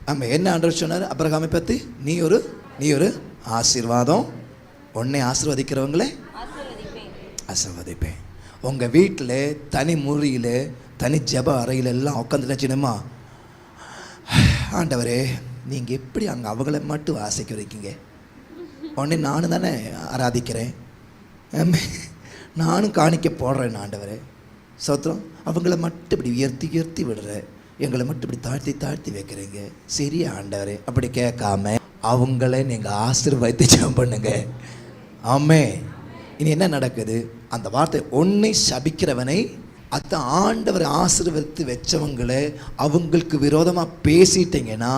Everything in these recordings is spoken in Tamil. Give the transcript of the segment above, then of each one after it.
ஆமாம், என்ன ஆண்டவர் சொன்னார் அபிரகாமை பற்றி? நீ ஒரு ஆசீர்வாதம், உன்னை ஆசீர்வதிக்கிறவங்களே ஆசீர்வதிப்பேன். உங்கள் வீட்டில் தனி முறியில் தனி ஜப அறையில் எல்லாம் உட்காந்துச்சுனமா, ஆண்டவரே நீங்கள் எப்படி அங்கே அவங்கள மட்டும் ஆசைக்க வைக்கீங்க? உடனே நானும் தானே ஆராதிக்கிறேன், நானும் காணிக்க போடுறேன் ஆண்டவரே, சோத்திரம். அவங்கள மட்டும் இப்படி உயர்த்தி விடுறேன், எங்களை மட்டும் இப்படி தாழ்த்தி வைக்கிறீங்க, சரியா ஆண்டவரே? அப்படி கேட்காம அவங்கள நீங்கள் ஆசீர்வதித்து ஜெபம் பண்ணுங்க. ஆமே. இனி என்ன நடக்குது? அந்த வார்த்தை, உன்னை சபிக்கிறவனை, அத்த ஆண்டவர் ஆசீர்வதித்து வச்சவங்களை அவங்களுக்கு விரோதமாக பேசிட்டீங்கன்னா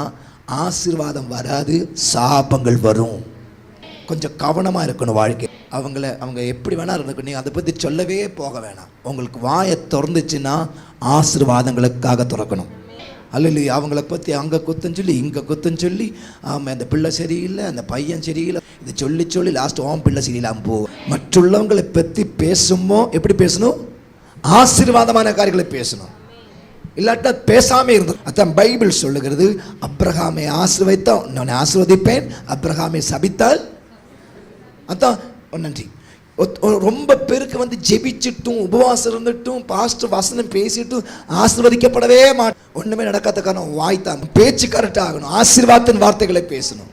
ஆசீர்வாதம் வராது, சாபங்கள் வரும். கொஞ்சம் கவனமாக இருக்கணும் வாழ்க்கை. அவங்க எப்படி வேணா இருக்கணும், நீங்கள் அதை பற்றி சொல்லவே போக வேணாம். உங்களுக்கு வாயை திறந்துச்சுன்னா ஆசீர்வாதங்களுக்காக திறக்கணும். அல்ல அவங்கள பற்றி அங்கே குத்தம் சொல்லி இங்கே குத்தம் சொல்லி, ஆமாம் அந்த பிள்ளை சரியில்லை, அந்த பையன் சரியில்லை, இது சொல்லி லாஸ்ட் ஓம் பிள்ளை சரியில்லாமல் போகும். மற்றவங்களை பற்றி பேசுமோ எப்படி பேசணும்? ஆசீர்வாதமான காரியங்களை பேசணும், இல்லாட்டா பேசாமல் இருந்தோம். அதான் பைபிள் சொல்லுகிறது, அப்ரஹாமை ஆசீர்வதித்தால் நான் ஆசீர்வதிப்பேன், அப்ரஹாமை சபித்தால். அதான் நன்றி. ரொம்ப பேருக்கு ஜெபிச்சுட்டும் உபவாசம் இருந்துட்டும் பாஸ்டர் வசனம் பேசிட்டும் ஆசீர்வதிக்கப்படவே மாட்டோம். ஒன்றுமே நடக்காத காரணம் வாய் தான். பேச்சு கரெக்டாக ஆகணும், ஆசீர்வாதத்தின் வார்த்தைகளை பேசணும்.